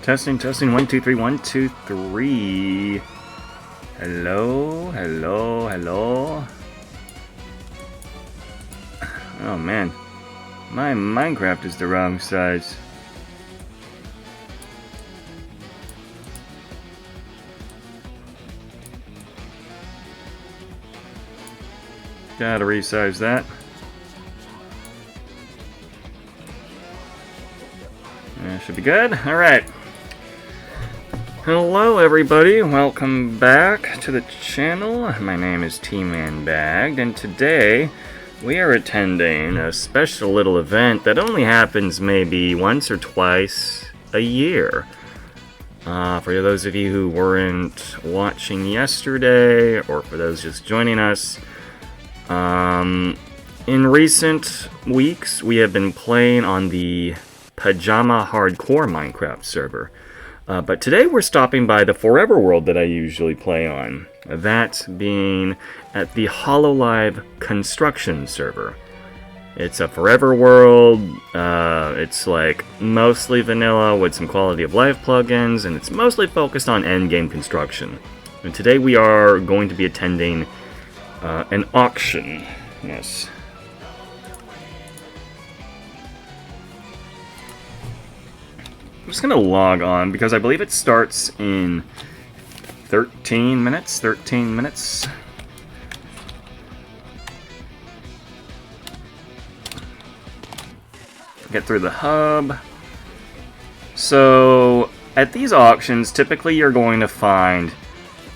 Testing, testing, 1, 2, 3, 1, 2, 3. Hello, hello, hello. Oh man, my Minecraft is the wrong size. Gotta resize that. That should be good. Alright. Hello everybody, welcome back to the channel. My name is T-Man Bagged, and today we are attending a special little event that only happens maybe once or twice a year. For those of you who weren't watching yesterday, or for those just joining us, in recent weeks we have been playing on the Pajama Hardcore Minecraft server. But today we're stopping by the Forever World that I usually play on. That being at the Hololive construction server. It's a Forever World. It's like mostly vanilla with some quality of life plugins, and it's mostly focused on endgame construction. And today we are going to be attending an auction. Yes. I'm just going to log on because I believe it starts in 13 minutes. Get through the hub. So, at these auctions, typically you're going to find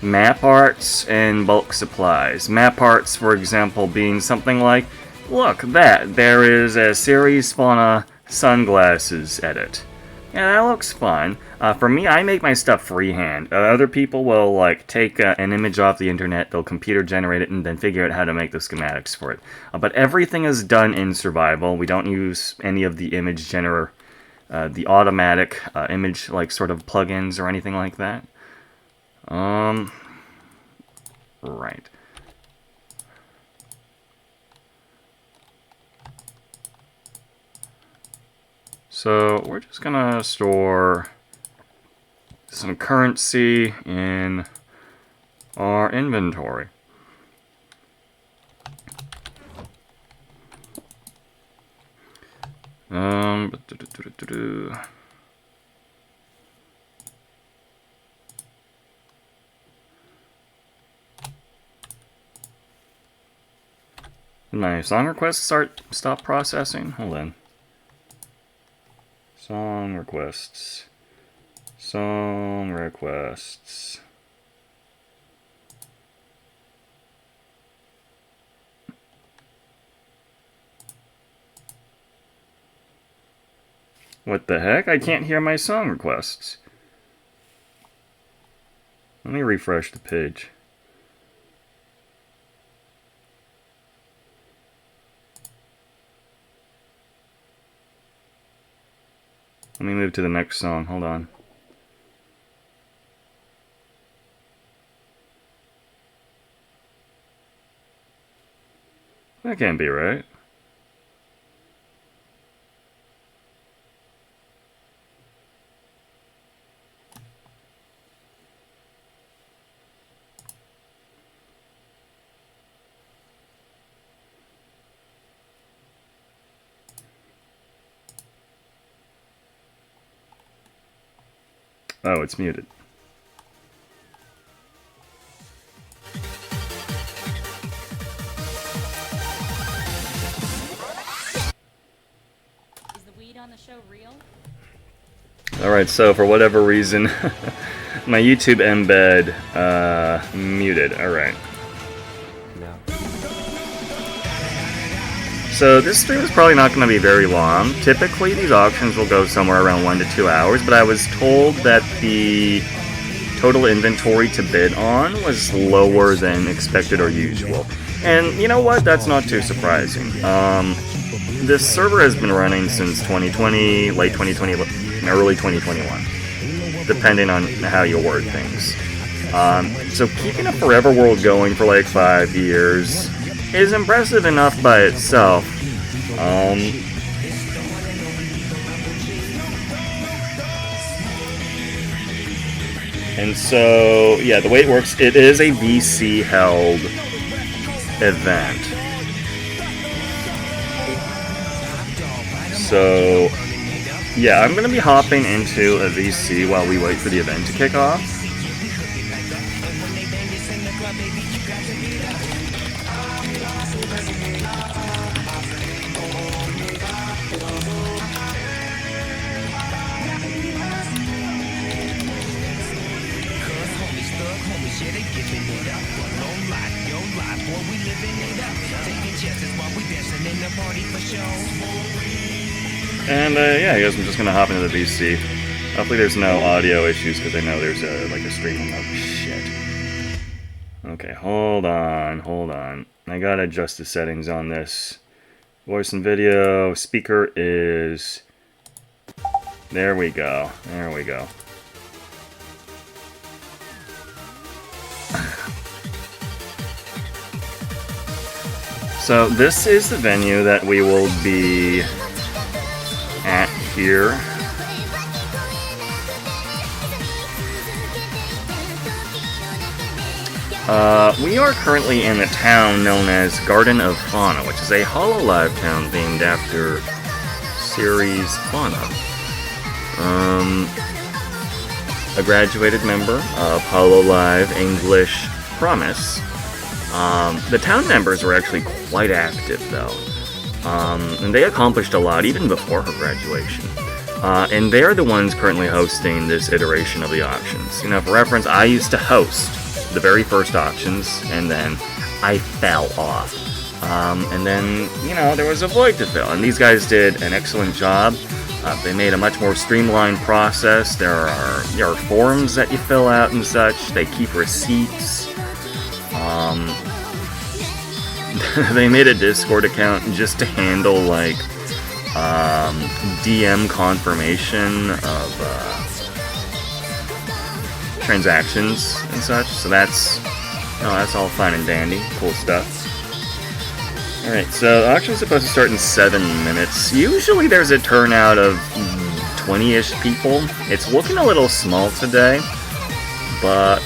map arts and bulk supplies. Map arts, for example, being something like, look, there is a series fauna sunglasses edit. Yeah, that looks fun. For me, I make my stuff freehand. Other people will like take an image off the internet, they'll computer generate it, and then figure out how to make the schematics for it. But everything is done in survival. We don't use any of the image the automatic image like sort of plugins or anything like that. Right. So we're just gonna store some currency in our inventory. My song requests stop processing? Hold on. Song requests. Song requests. What the heck? I can't hear my song requests. Let me refresh the page. Let me move to the next song. Hold on. That can't be right. Oh, it's muted. Is the weed on the show real? Alright, so for whatever reason, my YouTube embed muted. Alright. So this stream is probably not going to be very long. Typically these auctions will go somewhere around 1 to 2 hours, but I was told that the total inventory to bid on was lower than expected or usual. And you know what? That's not too surprising. This server has been running since 2020, late 2020, early 2021, depending on how you word things. So keeping a Forever World going for like 5 years is impressive enough by itself. And so, yeah, the way it works, it is a VC held event. So, yeah, I'm going to be hopping into a VC while we wait for the event to kick off. And yeah, I guess I'm just gonna hop into the VC. Hopefully there's no audio issues because I know there's a stream. Oh shit. Okay, hold on. I gotta adjust the settings on this. Voice and video, speaker is... There we go. So this is the venue that we will be at here. We are currently in a town known as Garden of Fauna, which is a Hololive town named after series Fauna. A graduated member of Hololive English Promise. The town members were actually quite active, though. And they accomplished a lot even before her graduation. And they're the ones currently hosting this iteration of the auctions. You know, for reference, I used to host the very first auctions, and then I fell off. And then, you know, there was a void to fill, and these guys did an excellent job. They made a much more streamlined process. There are forms that you fill out and such. They keep receipts. They made a Discord account just to handle, like, DM confirmation of transactions and such. So that's all fine and dandy. Cool stuff. Alright, so the auction's supposed to start in 7 minutes. Usually there's a turnout of 20-ish people. It's looking a little small today. But,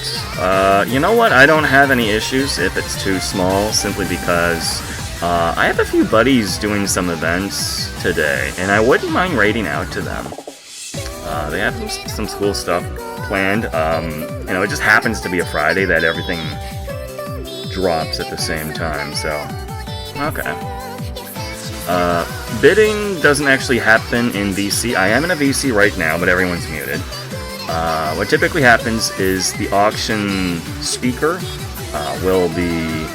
you know what? I don't have any issues if it's too small, simply because I have a few buddies doing some events today, and I wouldn't mind raiding out to them. They have some cool stuff planned. You know, it just happens to be a Friday that everything drops at the same time, so... Okay. Bidding doesn't actually happen in VC. I am in a VC right now, but everyone's muted. What typically happens is the auction speaker will be,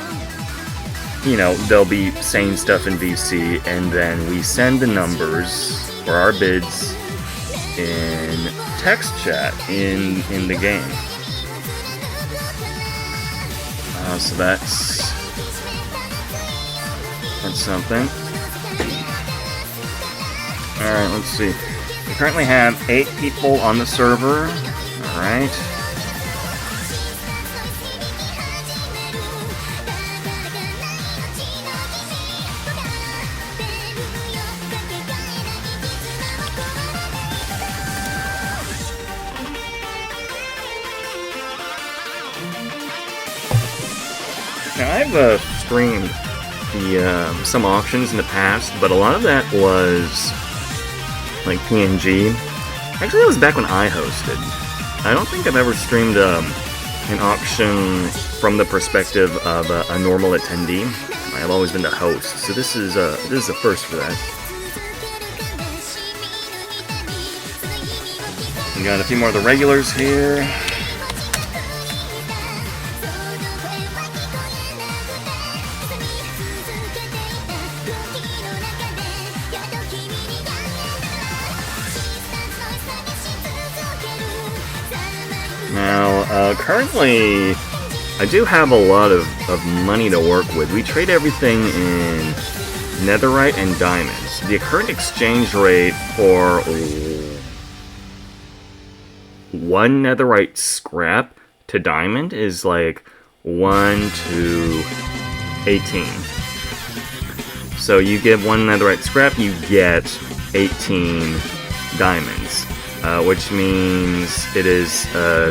you know, they'll be saying stuff in VC, and then we send the numbers for our bids in text chat in the game. So that's something. Alright, let's see. We currently have 8 people on the server. Alright. Now, I've streamed some auctions in the past, but a lot of that was like PNG. Actually, that was back when I hosted. I don't think I've ever streamed an auction from the perspective of a normal attendee. I've always been the host, so this is a first for that. We got a few more of the regulars here. Now, currently, I do have a lot of money to work with. We trade everything in netherite and diamonds. The current exchange rate for 1 netherite scrap to diamond is like 1 to 18. So you give 1 netherite scrap, you get 18 diamonds. which means it is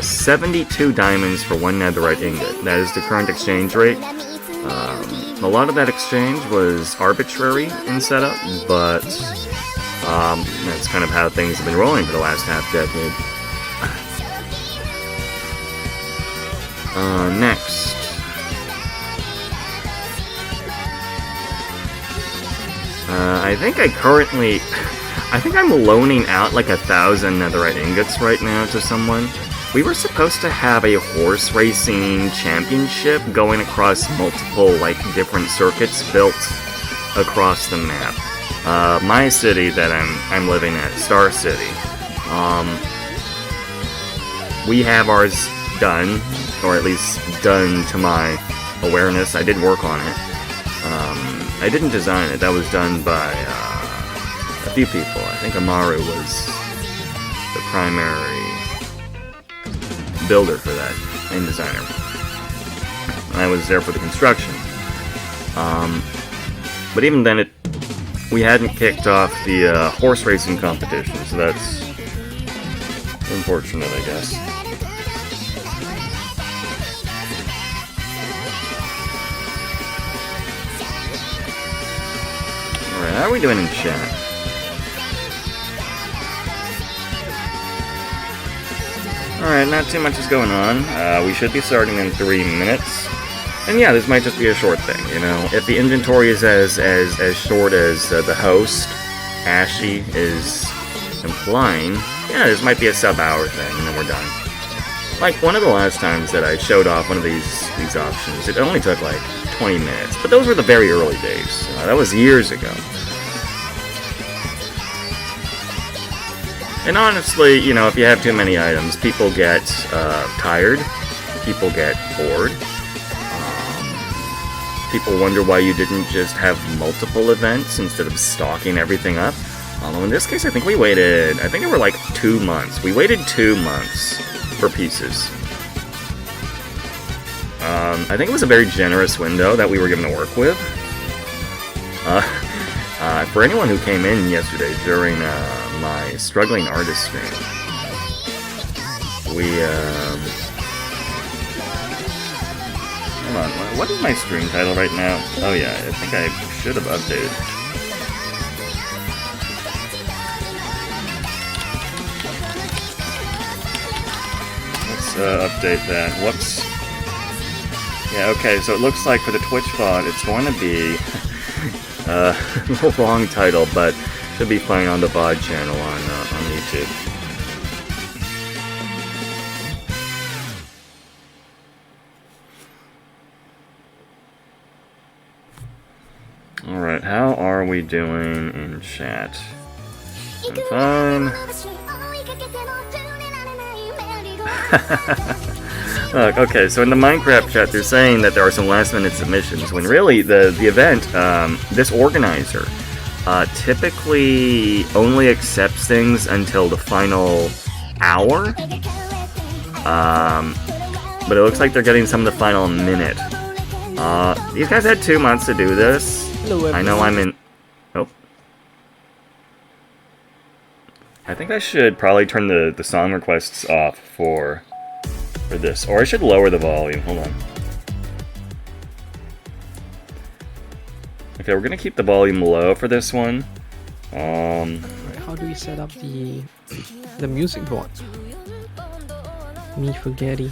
72 diamonds for one netherite ingot. That is the current exchange rate. A lot of that exchange was arbitrary in setup, but that's kind of how things have been rolling for the last half-decade. Next. I think I'm loaning out like 1,000 netherite ingots right now to someone. We were supposed to have a horse racing championship going across multiple, like, different circuits built across the map. My city that I'm living at, Star City, we have ours done, or at least done to my awareness. I did work on it. I didn't design it. That was done by a few people. I think Amaru was the primary builder for that, and designer. I was there for the construction. But even then, we hadn't kicked off the horse racing competition, so that's unfortunate, I guess. Alright, how are we doing in chat? Alright, not too much is going on. We should be starting in 3 minutes. And yeah, this might just be a short thing, you know? If the inventory is as short as the host, Ashy, is implying, yeah, this might be a sub-hour thing, and then we're done. Like, one of the last times that I showed off one of these options, it only took like 20 minutes. But those were the very early days. That was years ago. And honestly, you know, if you have too many items, people get tired, people get bored, people wonder why you didn't just have multiple events instead of stocking everything up. Although in this case, I think we waited, I think it were like 2 months. We waited 2 months for pieces. I think it was a very generous window that we were given to work with. For anyone who came in yesterday during my struggling artist stream, we hold on, what is my stream title right now? Oh yeah, I think I should have updated. Let's update that. Whoops. Yeah, okay, so it looks like for the Twitch VOD, it's going to be the wrong title, but should be playing on the VOD channel on YouTube. Alright, how are we doing in chat? I'm fine. Look, okay, so in the Minecraft chat, they're saying that there are some last-minute submissions, when really, the event, this organizer, typically only accepts things until the final hour, but it looks like they're getting some of the final minute. These guys had 2 months to do this. I know I'm in... Oh. I think I should probably turn the song requests off for this, or I should lower the volume. Hold on. Okay, we're gonna keep the volume low for this one. How do we set up the music board? Me forgetting.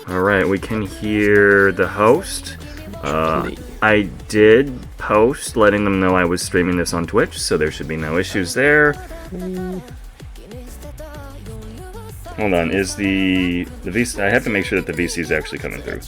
Alright, we can hear the host. I did post letting them know I was streaming this on Twitch, so there should be no issues there. Hold on, is the VC... I have to make sure that the VC is actually coming through.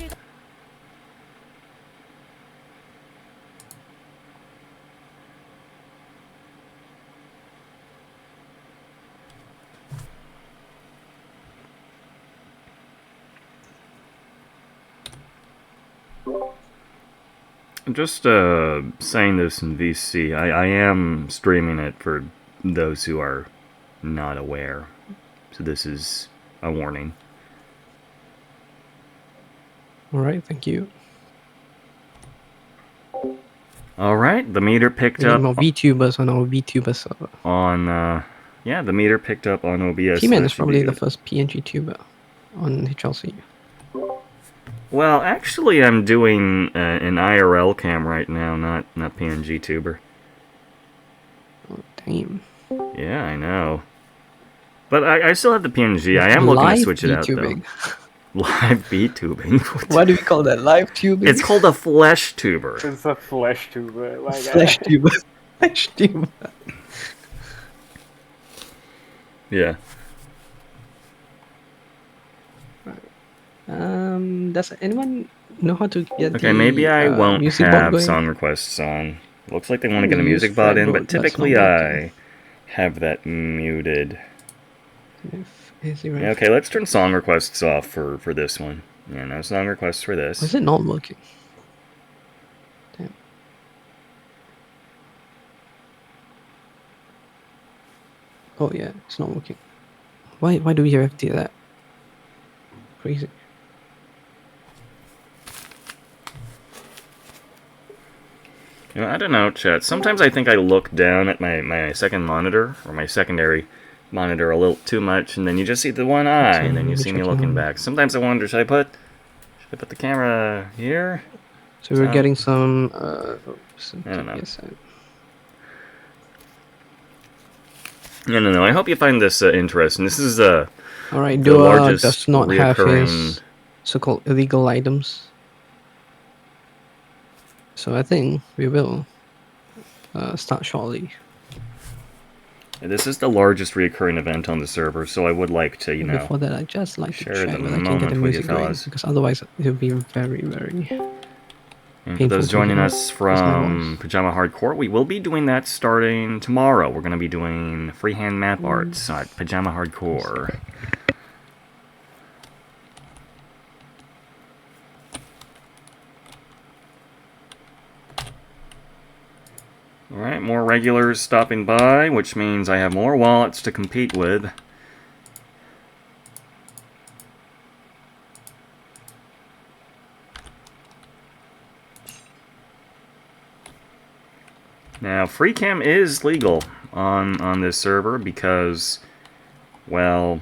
I'm just saying this in VC. I am streaming it for those who are not aware. So this is a warning. Alright, thank you. Alright, the meter picked up... more VTubers on our VTuber server. On, Yeah, the meter picked up on OBS. T-Man so is that should be probably the good. first PNG tuber on HLC. Well, actually, I'm doing an IRL cam right now, not PNG tuber. Oh, damn. Yeah, I know. But I still have the PNG. It's I am looking to live switch it out, though. VTubing. Live B-tubing? Why do we call that live tubing? It's called a flesh tuber. It's a flesh tuber. Like, Flash tuber. Flash tuber. Yeah. Does anyone know how to get Okay, the maybe I won't music bot have going? song requests on. Looks like they want to get a You use music bot in, fretboard, but that's not typically working. I have that muted. Is he right? Yeah, okay, let's turn song requests off for this one. Yeah, no song requests for this. Is it not working? Damn. Oh yeah, it's not working. Why do we have to do that? Crazy. You know, I don't know, chat. Sometimes I think I look down at my second monitor, or my secondary monitor, a little too much, and then you just see the one eye, and then you see me looking back. Sometimes I wonder, should I put the camera here? So we're getting some... I don't know. No. I hope you find this interesting. This is Alright, the Dua largest does not have reoccurring... his so-called illegal items. So I think we will start shortly. This is the largest reoccurring event on the server, so I would like to, you know... Before that, I'd just like to share check the whether I can get moment the with you music going, fellas. because otherwise it will be very, very And for painful those to joining hear. us That's my from voice. Pajama Hardcore, we will be doing that starting tomorrow. We're going to be doing freehand map arts at Pajama Hardcore. Alright, more regulars stopping by, which means I have more wallets to compete with. Now, free cam is legal on this server because, well,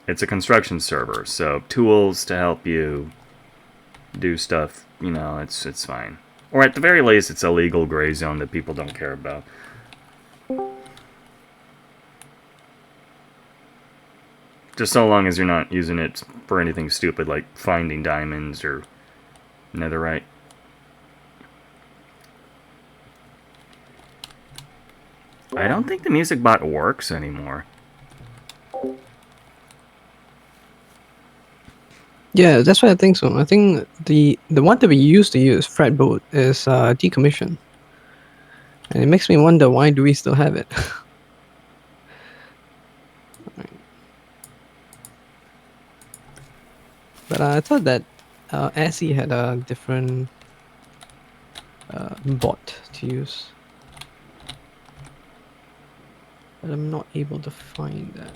it's a construction server, so tools to help you do stuff, you know, it's fine. Or at the very least, it's a legal gray zone that people don't care about. Just so long as you're not using it for anything stupid like finding diamonds or netherite. I don't think the music bot works anymore. Yeah, that's what I think so. I think the one that we used to use, fretboard, is decommissioned. And it makes me wonder, why do we still have it? But I thought that ASCII had a different bot to use. But I'm not able to find that.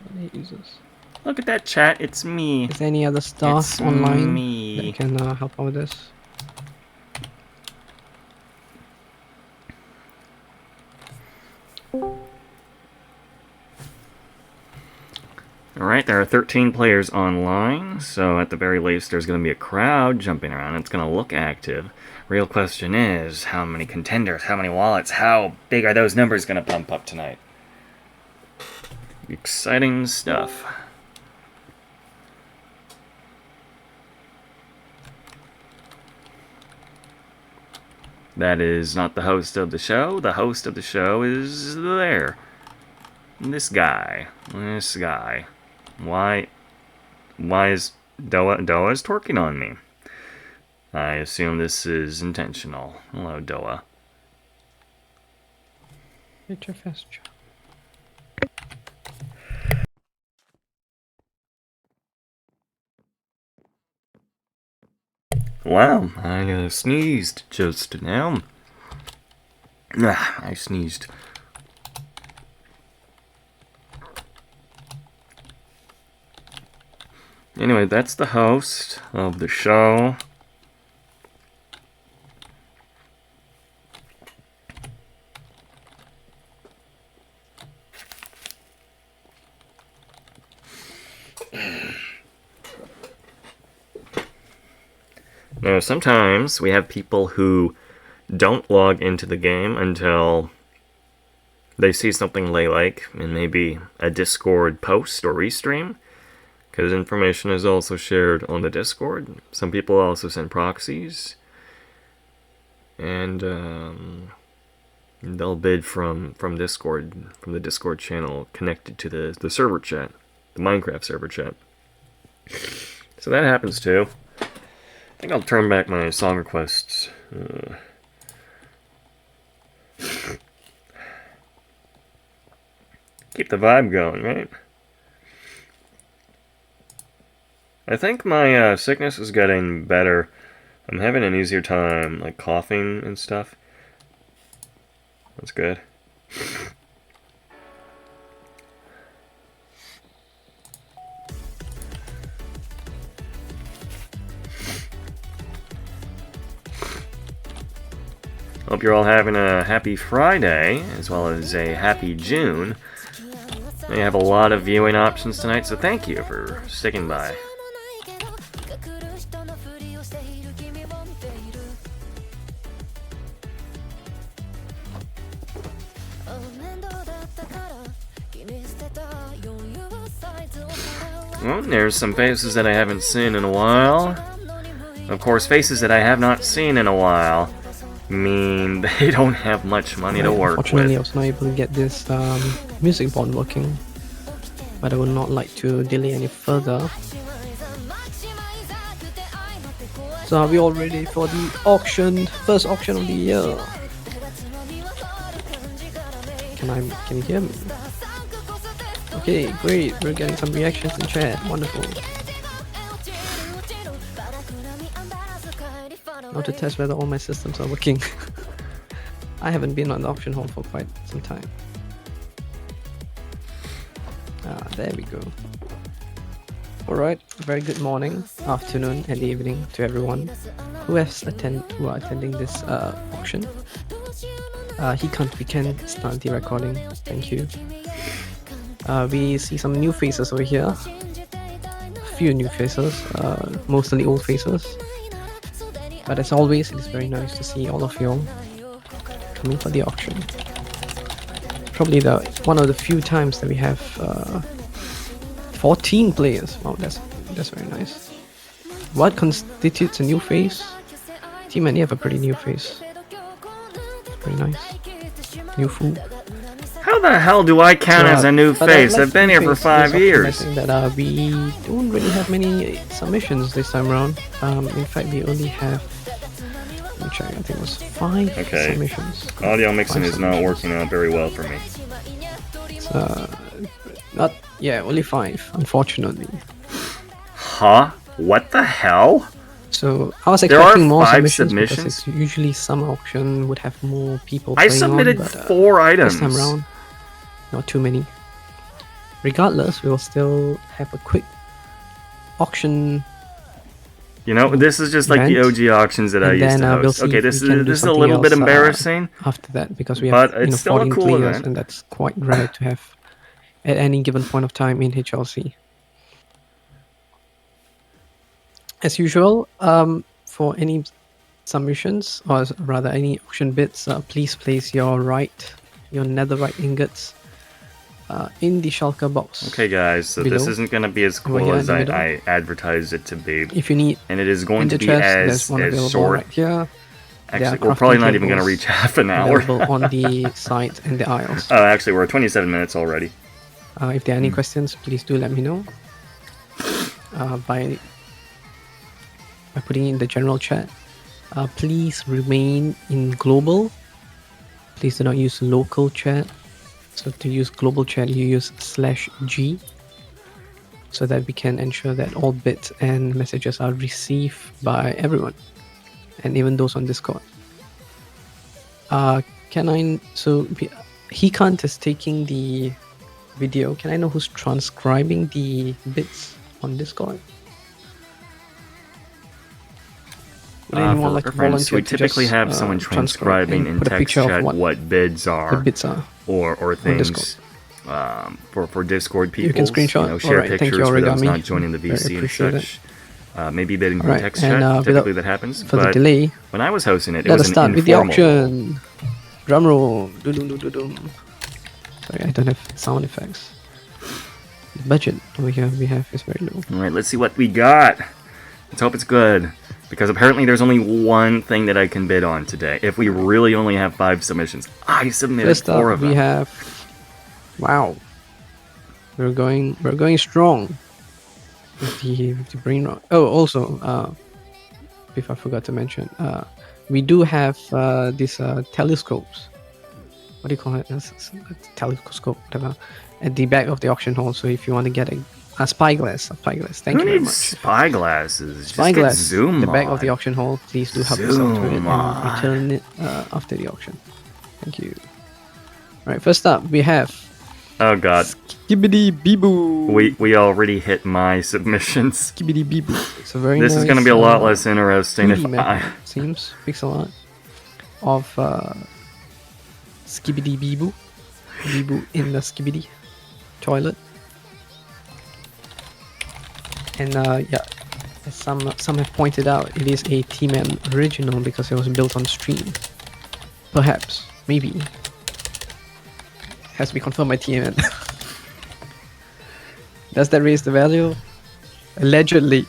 What it uses. Look at that chat, it's me. Is there any other stuff It's online me. that can help out with this? Alright, there are 13 players online, so at the very least there's going to be a crowd jumping around. It's going to look active. Real question is, how many contenders, how many wallets, how big are those numbers going to pump up tonight? Exciting stuff. That is not the host of the show. The host of the show is there. This guy. This guy. Why is Doa's twerking on me? I assume this is intentional. Hello, Doa. It's a fast job. Wow, I sneezed just now. I sneezed. Anyway, that's the host of the show. Now, sometimes we have people who don't log into the game until they see something they like in maybe a Discord post or restream, because information is also shared on the Discord. Some people also send proxies, and they'll bid from Discord, from the Discord channel connected to the server chat, the Minecraft server chat. So that happens too. I think I'll turn back my song requests. Keep the vibe going, right? I think my sickness is getting better. I'm having an easier time, like coughing and stuff. That's good. Hope you're all having a happy Friday, as well as a happy June. We have a lot of viewing options tonight, so thank you for sticking by. Well, there's some faces that I haven't seen in a while. Of course, faces that I have not seen in a while mean they don't have much money to work Unfortunately, I with. was not able to get this music board working, but I would not like to delay any further. So are we all ready for the auction, first auction of the year? Can you hear me? Okay, great. We're getting some reactions in chat. Wonderful. Now to test whether all my systems are working. I haven't been on the auction hall for quite some time. There we go. Alright, very good morning, afternoon and evening to everyone who are attending this auction. We can start the recording. Thank you. We see some new faces over here. A few new faces, mostly old faces. But as always, it is very nice to see all of you all coming for the auction. Probably one of the few times that we have 14 players. Wow, that's very nice. What constitutes a new face? Team and you have a pretty new face. Very nice. New food. How the hell do I count as a new face? I've been here for 5 years. That we don't really have many submissions this time around. In fact, we only have. Let me check. I think it was 5 submissions. Audio mixing is not working out very well for me. Only 5, unfortunately. Huh? What the hell? So I was There are expecting more 5 submissions because submissions? it's usually summer auction would have more people. I playing submitted on, but, 4 items. This time around, not too many. Regardless, we'll still have a quick auction. You know, this is just like the event, OG auctions that I and used then, to we'll host. see Okay, if this we can is do a something little bit else, embarrassing. After that, because we But have it's still a 14 cool players, event. and that's quite rare to have at any given point of time in HLC. As usual, for any submissions, or rather any auction bids, please place your netherite ingots in the shulker box. Okay, guys, so this below. isn't going to be as Over cool here in as the middle. I advertised it to be. If you need And it is going in to the be chest, there's one as available short. right here. Actually, we're probably not even going to reach half an hour. Available on the side and the aisles. Oh, actually, we're at 27 minutes already. If there are any questions, please do let me know by putting in the general chat. Please remain in global. Please do not use local chat. So to use global chat, you use /G, so that we can ensure that all bits and messages are received by everyone, and even those on Discord. He is taking the video. Can I know who's transcribing the bits on Discord? Would anyone For like to reference, volunteer we to typically just, have someone transcribe transcribing and in put a text picture of chat what what bids the are, bits are? or things for Discord people. You can screenshot. share Alright, thank you, pictures for those Origami. not joining the Very VC and appreciate it. such. Maybe bidding for Alright, text and, chat. Typically without that happens. For the But delay, when I was hosting it, it let was us an start with the informal. auction. Drum roll. Doo-doo-doo-doo-doo. Sorry, I don't have sound effects. The budget over here we have is very low. All right, let's see what we got. Let's hope it's good. Because apparently there's only one thing that I can bid on today. If we really only have 5 submissions. I submitted First 4 up, of we them. have. Wow, we're going strong with the brain rot. Oh, also, if I forgot to mention, we do have these telescopes. What do you call it? It's a telescope, whatever, at the back of the auction hall. So if you want to get a spyglass, Thank Who you very needs much. spyglasses? Just get Spyglass, zoom the back of the on. auction hall. Please do help yourself to it Zoom and on. return it after the auction. Thank you. All right, first up we have Oh god. Skibidi Beeboo. We already hit my submissions. Skibidi Beeboo. It's a very This nice, is going to be a lot less interesting if 3D map, I... it seems pixel art of Skibidi Beeboo. Beeboo in the Skibidi toilet. And yeah, as some have pointed out, it is a T-Man original because it was built on stream. Perhaps, maybe. Has to be confirmed by T-Man. Does that raise the value? Allegedly.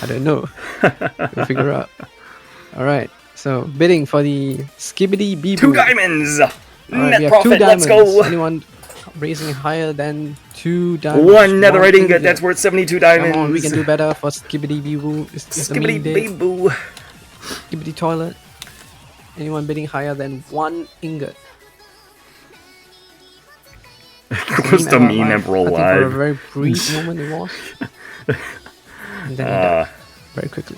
I don't know. We'll figure out. Alright, so bidding for the Skibidi Beeboo. 2 diamonds! Alright, Net we have profit, 2 let's diamonds. go! Anyone raising higher than 2 diamonds? 1 netherite ingot, ingot. that's worth 72 Come diamonds! on, we can do better for Skibidi Beeboo. Is the Skibbity main bid. bee-boo! Skibidi toilet. Anyone bidding higher than 1 ingot? It was the meme Emerald I think for a Live. very brief moment it was. And then it died very quickly.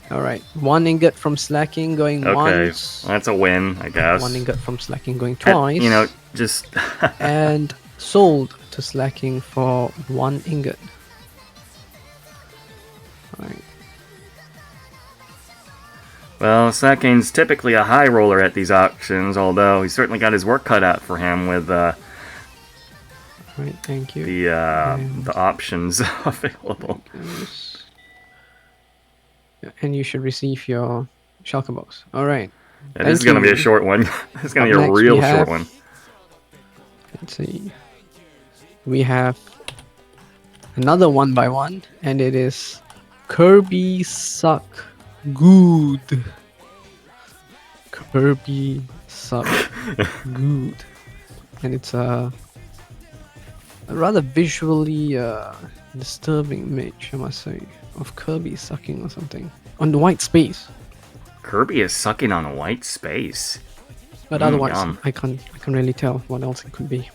Alright, 1 ingot from slacking going Okay, once. that's a win, I guess. 1 ingot from slacking going twice. You know, just... And sold to slacking for 1 ingot. Alright. Well, Slacking's typically a high roller at these auctions, although he's certainly got his work cut out for him with Right, thank you. the options available. And you should receive your shulker box. Alright. Yeah, this is going to be a short one. This is going to be a real short one. Let's see. We have another 1x1, and it is Kirby Suck Good. Kirby Suck Good. And it's a rather visually disturbing image, I must say, of Kirby sucking or something on the white space. Kirby is sucking on a white space. But otherwise, yum. I can't really tell what else it could be.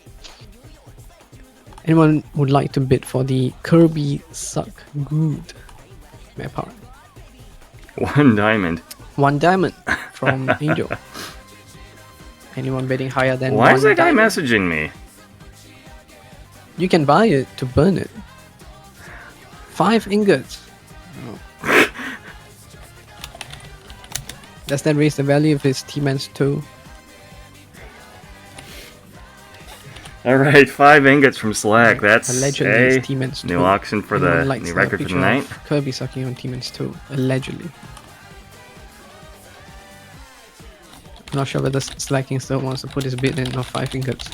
Anyone would like to bid for the Kirby Suck Good map art? 1 diamond. 1 diamond from Angel. Anyone bidding higher than Why 1 is that guy diamond? messaging me? You can buy it to burn it. 5 ingots. Oh. Does that raise the value of his T-Man's toe? Alright, 5 ingots from Slack. That's Allegedly, a it's T-Man's new toe. auction for Anyone the likes new a record for picture the night. of Kirby sucking on T-Man's toe. Allegedly. I'm not sure whether Slacking still wants to put his bid in of 5 ingots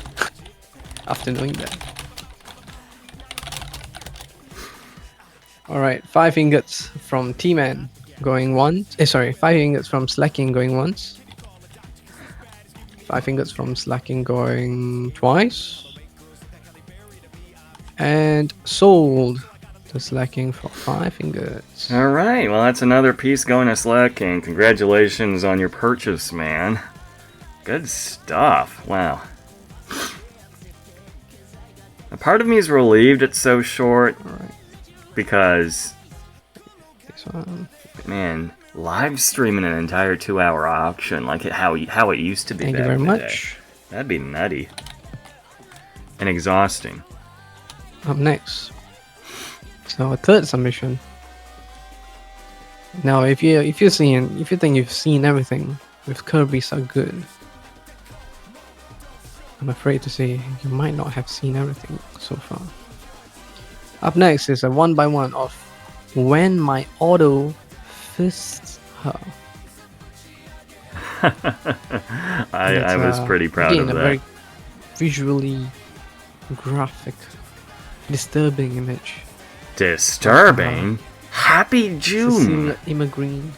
after knowing that. Alright, 5 ingots from T-Man going once. 5 ingots from Slacking going once. 5 ingots from Slacking going twice. And sold to Slacking for 5 ingots. Alright, well that's another piece going to Slacking. Congratulations on your purchase, man. Good stuff. Wow. A part of me is relieved it's so short. Alright, Because, this one. man, live streaming an entire 2-hour auction like how it used to be Thank back you very in the day. much. That'd be nutty. And exhausting. Up next. So a third submission. Now if you think you've seen everything with Kirby so good, I'm afraid to say you might not have seen everything so far. Up next is a 1x1 of When My Auto Fists Her. I was pretty proud again, of a that. very visually graphic, disturbing image. Disturbing? Happy June! Cecilia Green.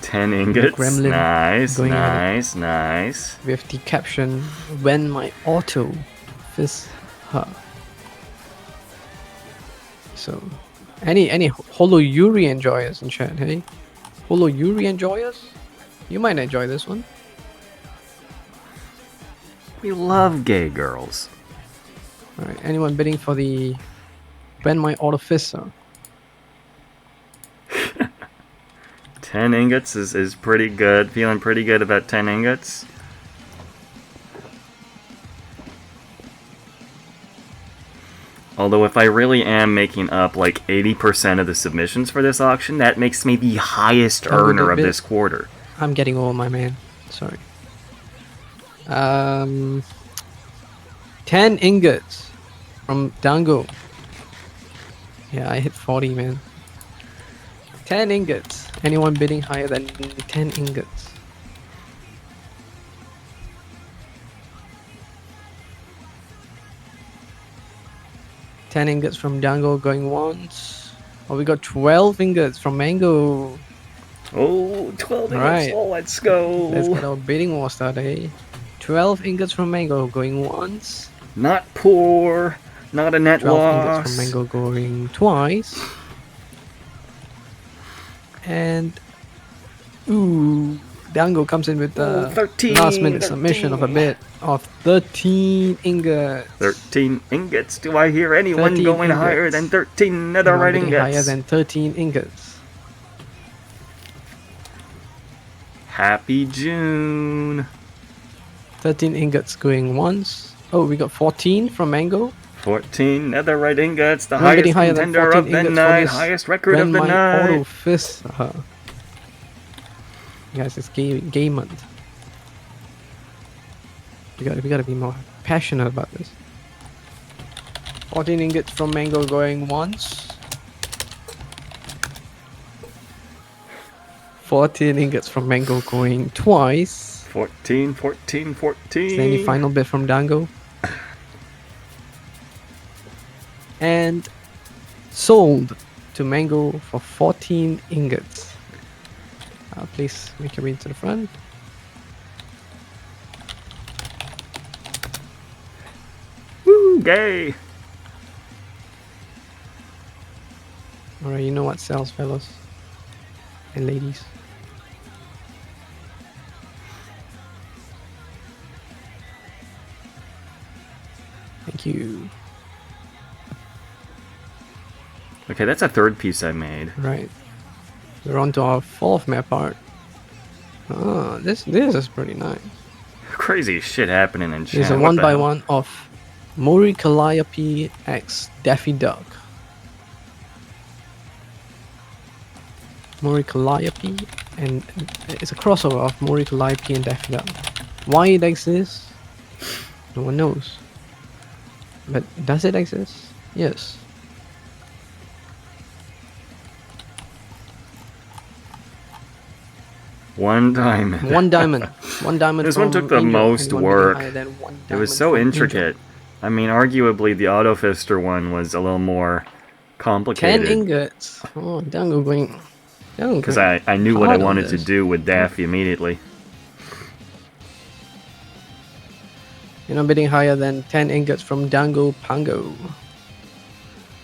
10 ingots. Gremlin Nice, going at nice, nice. With the caption, When My Auto Fists Her. So, any Holo Yuri enjoyers in chat, hey? Holo Yuri enjoyers? You might enjoy this one. We love gay girls. Alright, anyone bidding for the When My Auto Fists Her? 10 ingots is pretty good. Feeling pretty good about 10 ingots. Although if I really am making up like 80% of the submissions for this auction, that makes me the highest earner of this quarter. I'm getting old, my man. Sorry. 10 ingots from Dango. Yeah, I hit 40, man. 10 ingots. Anyone bidding higher than 10 ingots? $10 ingots from Dango going once. Oh, we got 12 ingots from Mango. Oh, 12 ingots. Right. Oh, let's go. Let's get our bidding war started. 12 ingots from Mango going once. Not poor. Not a net 12 loss. ingots from Mango going twice. And ooh, Dango comes in with the 13, last minute submission of a bid of 13 ingots. 13 ingots. Do I hear anyone 13 going higher ingots. than 13 Anyone netherite bidding ingots? higher than 13 ingots. Happy June. 13 ingots going once. Oh, we got 14 from Mango. 14 netherite ingots. The Anyone highest bidding higher than contender 14 of the ingots for night. this Highest record When of the My night. Auto Fist. Guys, it's gay month. We gotta be more passionate about this. 14 ingots from Mango going once. 14 ingots from Mango going twice. 14, 14, 14. Is there any final bid from Dango? And sold to Mango for 14 ingots. Please make your way to the front. Woo, gay. Alright, you know what sells, fellas and ladies. Thank you. Okay, that's a third piece I made. Right. We're on to our fourth map art. Oh, this is pretty nice. Crazy shit happening in chat. It's a What the hell? 1x1 of Mori Calliope x Daffy Duck. Mori Calliope, and it's a crossover of Mori Calliope and Daffy Duck. Why it exists, no one knows. But does it exist? Yes. One diamond. One diamond. One diamond. This one from took the Angel. most Anyone bidding work. higher than one It was diamond so from Angel? intricate. I mean, arguably the Auto Fister one was a little more complicated. 10 ingots. Oh, Dango going. Because I knew what I hard on wanted to this. do with Daffy immediately. You're not bidding higher than 10 ingots from Dango Pango.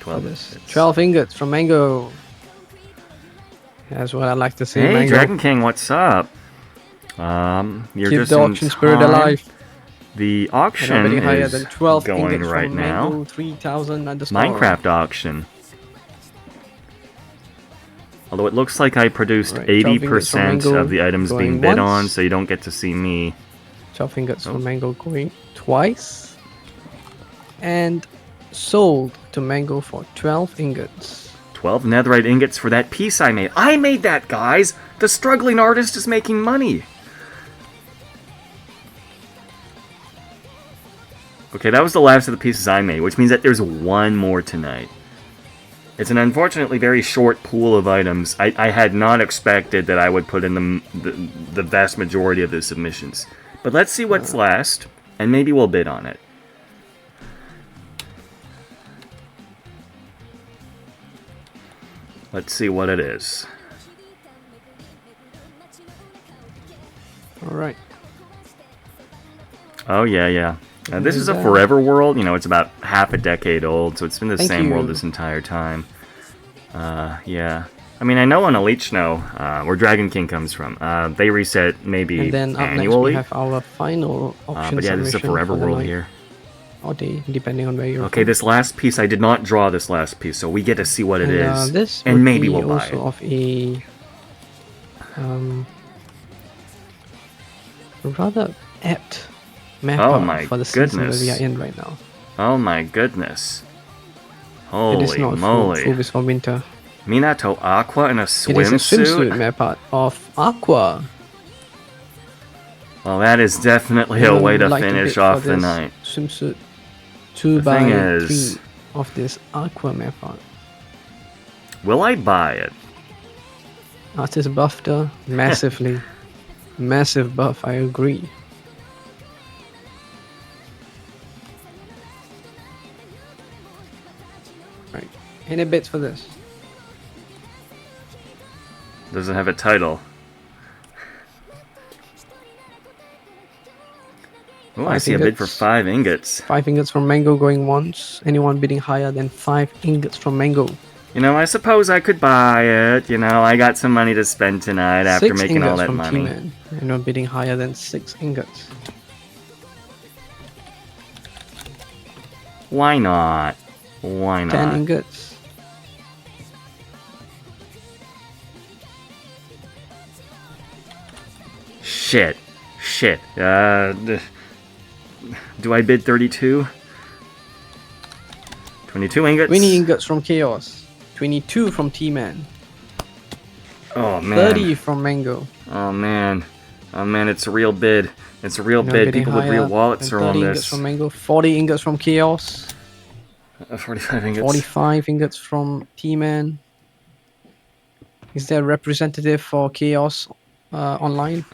12 This. ingots. 12 ingots from Mango. That's what I like to see. Hey, Mango. Dragon King, what's up? You're Keep just the in auction spirit time. alive. The You're not auction bidding higher is than 12 going ingots right from now. Mango 3000 underscore. Minecraft auction. Although it looks like I produced Right, 12 ingots from 80% Mango of the items being going bid once. on, so you don't get to see me. 12 ingots Oh. from Mango going twice. And sold to Mango for 12 ingots. 12 netherite ingots for that piece I made. I made that, guys! The struggling artist is making money! Okay, that was the last of the pieces I made, which means that there's one more tonight. It's an unfortunately very short pool of items. I had not expected that I would put in the vast majority of the submissions. But let's see what's last, and maybe we'll bid on it. Let's see what it is. Alright. Oh, yeah. This is a forever world. You know, it's about half a decade old, so it's been the same world this entire time. Yeah. I mean, I know on Elite Snow, where Dragon King comes from, they reset maybe And then up annually. next we have our final option but yeah, this is a submission forever for the world night. here. Or day, depending on where you're Okay, from. this last piece, I did not draw this last piece, so we get to see what it is. This and would maybe be we'll buy also it. of a rather apt map Oh art my for the season that goodness. we are in right now. Oh my goodness. It is Holy not moly. full before winter. Minato Aqua in a It is a swimsuit swimsuit? map art of Aqua. Well, that is definitely a Anyone way to would like finish bid for off the this night. Swimsuit The 2 by thing is- 3 of this Aqua map art. Will I buy it? Artist buffed her massively. Massive buff, I agree. Right. Any bids for this? Doesn't have a title. Oh, I 5 see a bid for ingots. 5 ingots. 5 ingots from Mango going once. Anyone bidding higher than 5 ingots from Mango? You know, I suppose I could buy it. You know, I got some money to spend tonight after 6 making all ingots that from money. T-Man. Anyone bidding higher than 6 ingots? Why not? Why 10 not? ingots. Shit. Do I bid 32? 22 ingots? 20 ingots from Chaos. 22 from T-Man. Oh, man. 30 from Mango. Oh, man. Oh, man, it's a real bid. It's a real Anyone bid. bidding People with higher real wallets than are on 30 ingots this. from Mango. 40 ingots from Chaos. 45 ingots. 45 ingots from T-Man. Is there a representative for Chaos online?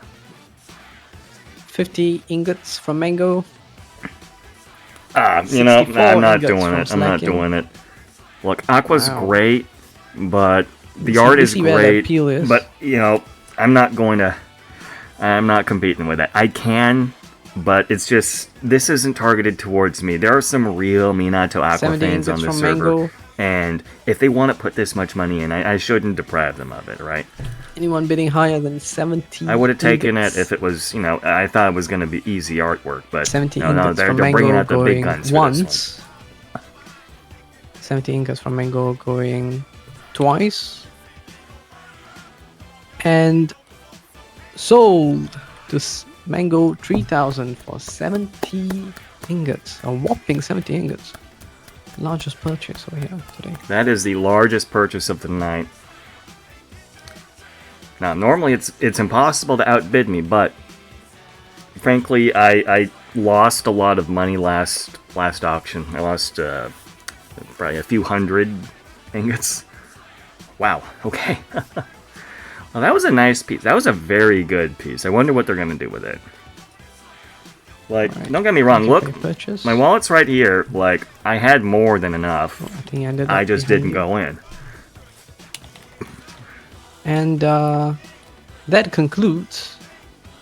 50 ingots from Mango. You know, 64 I'm not ingots doing from it. I'm not Slacking. doing it. Look, Aqua's Wow. great, but the See- art you is see where the great. appeal is. But, you know, I'm not competing with it. I can, but it's just, this isn't targeted towards me. There are some real Minato Aqua 70 fans on ingots the from server. Mango. And if they want to put this much money in, I shouldn't deprive them of it, right? Anyone bidding higher than 70 I would have taken ingots? it if it was, you know, I thought it was going to be easy artwork, but 70 no, ingots they're from bringing Mango out the big going guns for this one. once. 70 ingots from Mango going twice. And sold to Mango 3000 for 70 ingots. A whopping 70 ingots. Largest purchase over here today. That is the largest purchase of the night. Now, normally it's impossible to outbid me, but frankly, I lost a lot of money last auction. I lost probably a few hundred ingots. Wow. Okay. Well, that was a nice piece. That was a very good piece. I wonder what they're gonna do with it. Like, Alright. don't get me wrong. Look, Purchase. my wallet's right here. Like, I had more than enough. I think I ended up I just behind didn't you. go in. And that concludes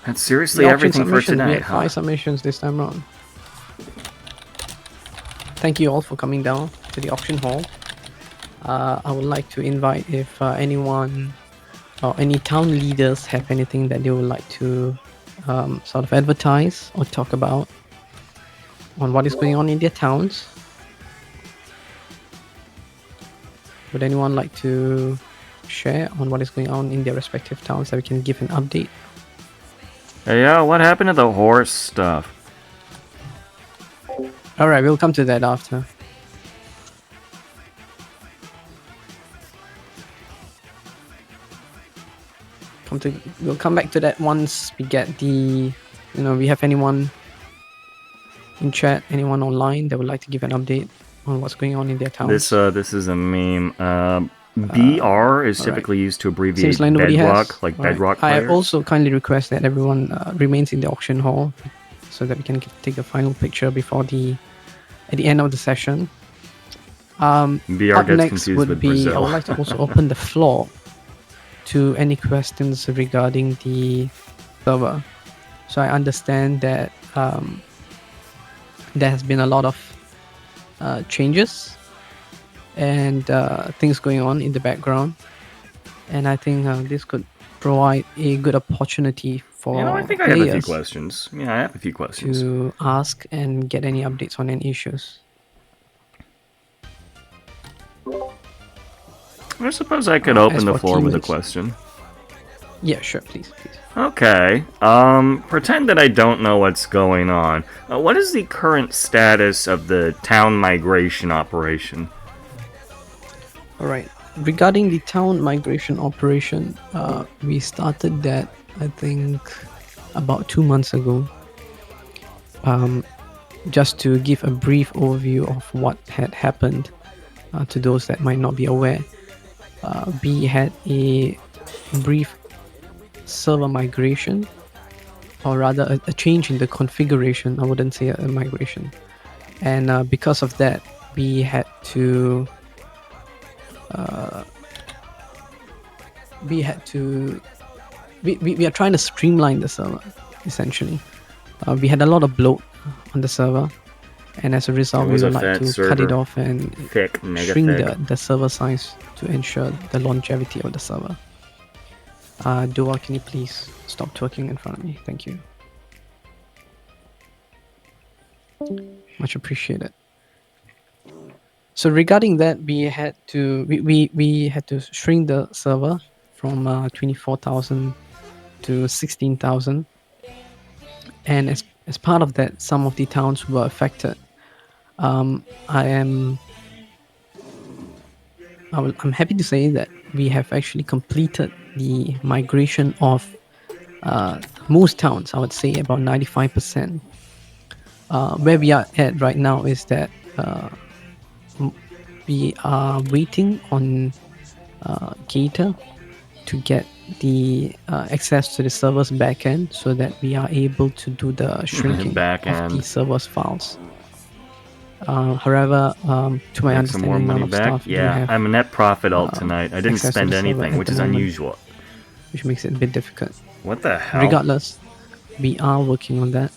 That's seriously the auction everything for submissions. We tonight, had huh? 5 submissions this time around. Thank you all for coming down to the auction hall. I would like to invite if anyone or any town leaders have anything that they would like to sort of advertise or talk about on what is going on in their towns. Would anyone like to share on what is going on in their respective towns that we can give an update? Hey, what happened to the horse stuff? Alright, we'll come to that after. We'll come back to that once we get the, we have anyone in chat, anyone online that would like to give an update on what's going on in their towns? This is a meme. BR is typically used to abbreviate Seems like nobody bedrock, has. like Alright. bedrock I players. also kindly request that everyone remains in the auction hall so that we can take the final picture before at the end of the session. BR Up gets next confused would with be Brazil. I would like to also open the floor to any questions regarding the server. So I understand that there has been a lot of changes and things going on in the background, and I think this could provide a good opportunity for I think I have a few players questions. Yeah, I have a few questions. to ask and get any updates on any issues. I suppose I could As open the for floor with a teammates- question. Yeah, sure, please. Okay. Pretend that I don't know what's going on. What is the current status of the town migration operation? All right. Regarding the town migration operation, we started that, I think, about 2 months ago. Just to give a brief overview of what had happened to those that might not be aware, we had a brief server migration, or rather a change in the configuration. I wouldn't say a migration. And because of that, we had to we are trying to streamline the server, essentially. We had a lot of bloat on the server, and as a result, It we was would a like fat to cut server. it off and Thick, mega shrink thick. the server size to ensure the longevity of the server. Dua, can you please stop twerking in front of me? Thank you. Much appreciated. So regarding that, we had to shrink the server from 24,000 to 16,000, and as part of that, some of the towns were affected. I'm happy to say that we have actually completed the migration of most towns. I would say about 95%. Where we are at right now is that we are waiting on Gator to get the access to the server's backend so that we are able to do the shrinking of Backend. the server's files. However, to my Make some more understanding, none money of back? staff do Yeah, have, I'm a net profit alt tonight. I didn't access to spend the server anything, at which the is moment, unusual. which makes it a bit difficult. What the hell? Regardless, we are working on that.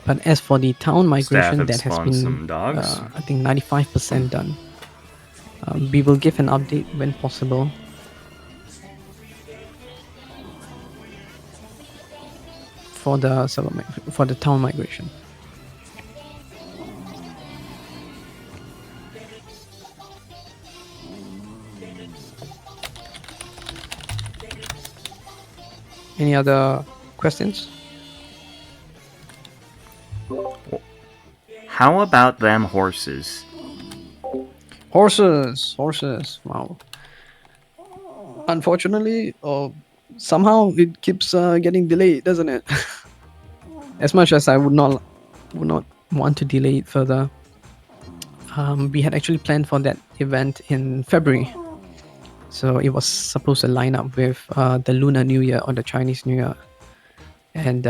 But as for the town migration, have that has spawned been, some dogs. I think, 95% done. We will give an update when possible. For the for the town migration. Any other questions? How about them horses? Horses. Wow. Unfortunately, somehow it keeps getting delayed, doesn't it? As much as I would not want to delay it further, we had actually planned for that event in February. So it was supposed to line up with the Lunar New Year or the Chinese New Year. And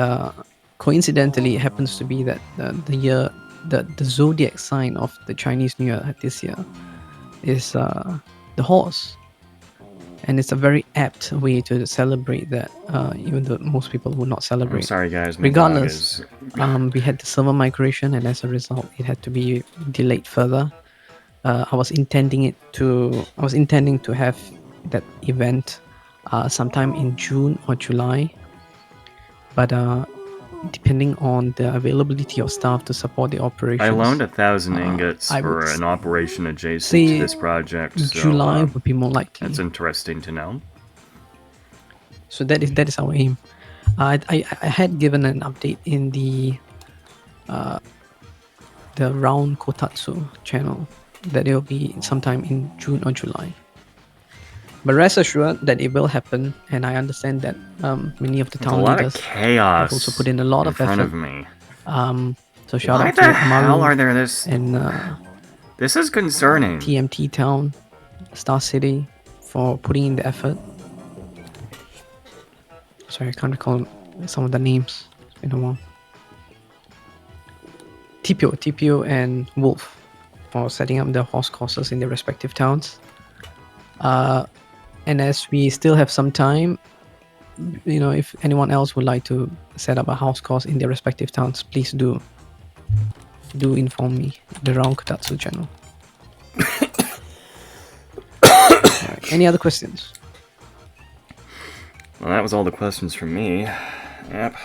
coincidentally, it happens to be that the zodiac sign of the Chinese New Year this year is the horse. And it's a very apt way to celebrate that, even though most people would not celebrate. I'm sorry, guys. My Regardless, dog is... we had the server migration, and as a result, it had to be delayed further. I was intending to have that event sometime in June or July, but depending on the availability of staff to support the operations, I loaned 1,000 ingots I for would an operation adjacent say to this project. So, July would be more likely. that's interesting to know. So that is our aim. I had given an update in the Round Kotatsu channel that it will be sometime in June or July. But rest assured that it will happen, and I understand that many of the There's a town lot of leaders chaos have also put in a lot in of front effort. of me. So shout Why out the to hell Amaru are there this? and This is concerning. TMT Town, Star City for putting in the effort. Sorry, I can't recall some of the names. It's been a while. TPO, and Wolf for setting up the horse courses in their respective towns. And as we still have some time, you know, if anyone else would like to set up a house course in their respective towns, please do inform me, the Raon Kotatsu channel. Alright, any other questions? Well, that was all the questions from me. Yep.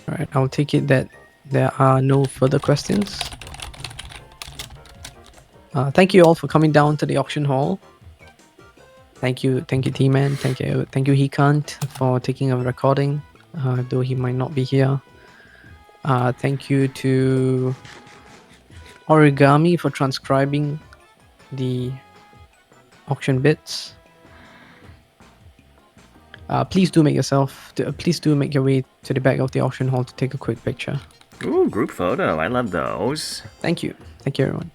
Alright, I'll take it that there are no further questions. Thank you all for coming down to the auction hall. Thank you, T-Man. Thank you, Hikant for taking a recording, though he might not be here. Thank you to Origami for transcribing the auction bits. Please do make your way to the back of the auction hall to take a quick picture. Ooh, group photo. I love those. Thank you, everyone.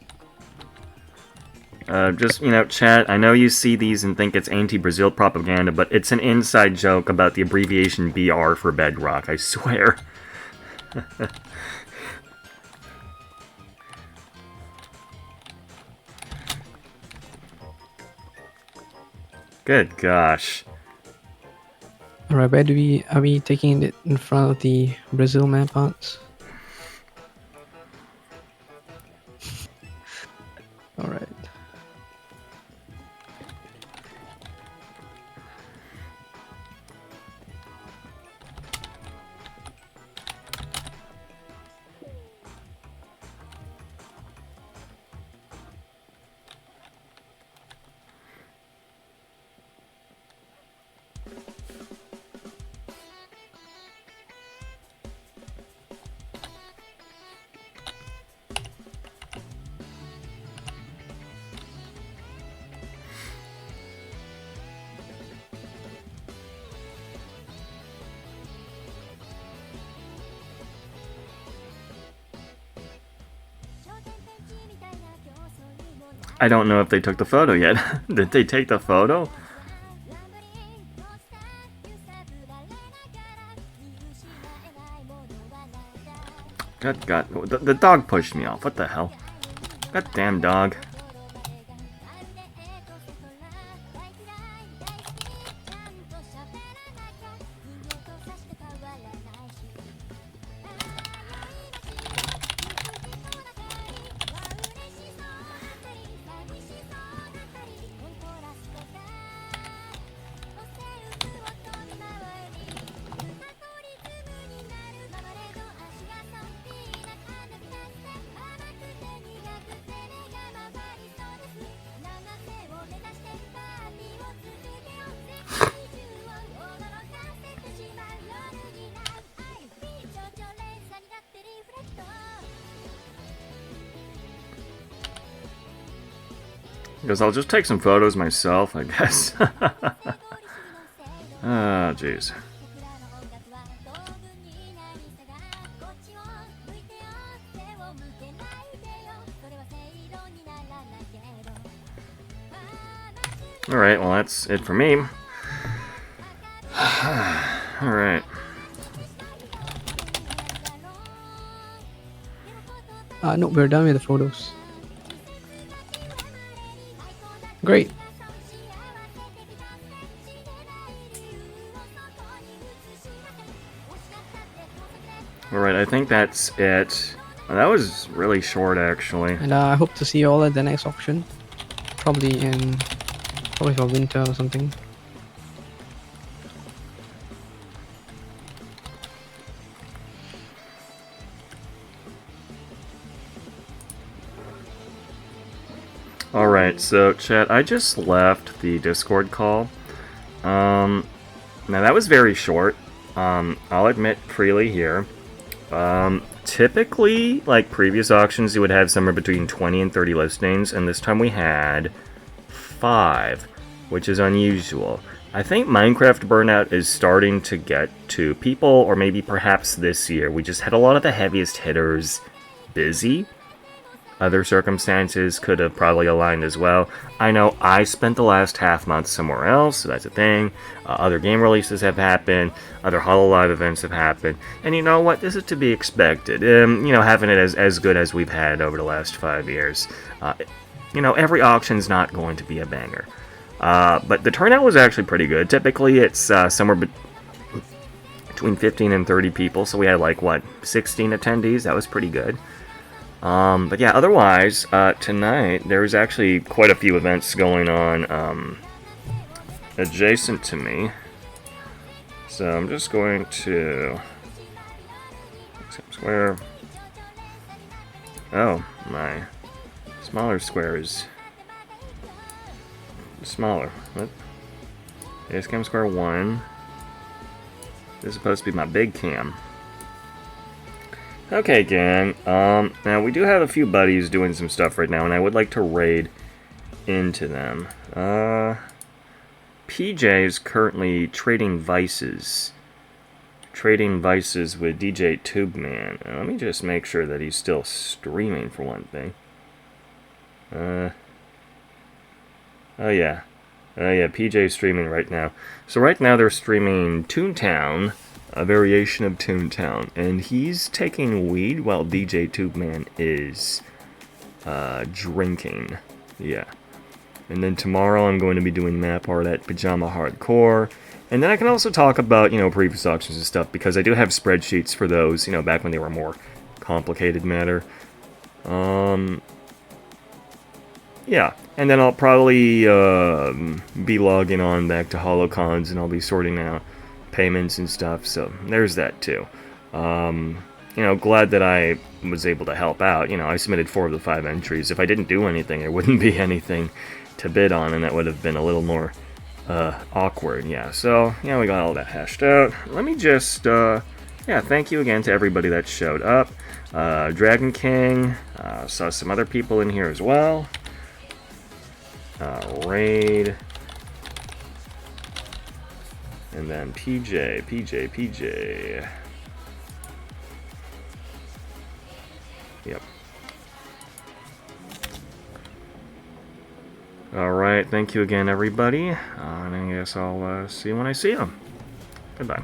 Just, you know, chat, I know you see these and think it's anti-Brazil propaganda, but it's an inside joke about the abbreviation BR for Bedrock, I swear. Good gosh. Alright, where are we taking it in front of the Brazil map arts? Alright. I don't know if they took the photo yet. Did they take the photo? God, the dog pushed me off. What the hell? Goddamn dog. Because I'll just take some photos myself, I guess. Ah, jeez. Alright, well that's it for me. Alright. No, we're done with the photos. Great. Alright, I think that's it. Well, that was really short, actually. And I hope to see you all at the next auction. Probably for winter or something. Alright, so chat, I just left the Discord call. Now that was very short. I'll admit freely here. Typically, like previous auctions, you would have somewhere between 20 and 30 listings, and this time we had 5, which is unusual. I think Minecraft Burnout is starting to get to people, or maybe perhaps this year. We just had a lot of the heaviest hitters busy. Other circumstances could have probably aligned as well. I know I spent the last half month somewhere else, so that's a thing. Other game releases have happened. Other Hololive events have happened. And you know what? This is to be expected. Having it as good as we've had over the last 5 years. Every auction's not going to be a banger. But the turnout was actually pretty good. Typically, it's somewhere between 15 and 30 people, so we had 16 attendees. That was pretty good. But yeah, otherwise, tonight, there's actually quite a few events going on adjacent to me. So I'm just going to... Square. Oh, my smaller square is smaller. What? Base cam square 1. This is supposed to be my big cam. Okay, gang. Now we do have a few buddies doing some stuff right now, and I would like to raid into them. PJ is currently trading vices. Trading vices with DJ Tubeman. Let me just make sure that he's still streaming for one thing. Oh yeah. PJ's streaming right now. So right now they're streaming Toontown, a variation of Toontown, and he's taking weed while DJ Tubeman is drinking. Yeah. And then tomorrow I'm going to be doing map art at Pajama Hardcore. And then I can also talk about, previous auctions and stuff, because I do have spreadsheets for those, back when they were more complicated matter. Yeah, and then I'll probably be logging on back to HoloCons, and I'll be sorting out payments and stuff, so there's that too. Glad that I was able to help out. I submitted 4 of the 5 entries. If I didn't do anything, there wouldn't be anything to bid on, and that would have been a little more awkward. Yeah, so we got all that hashed out. Let me just thank you again to everybody that showed up. Dragon King, saw some other people in here as well. Raid, and then PJ. Yep. Alright, thank you again, everybody. And I guess I'll see you when I see you. Goodbye.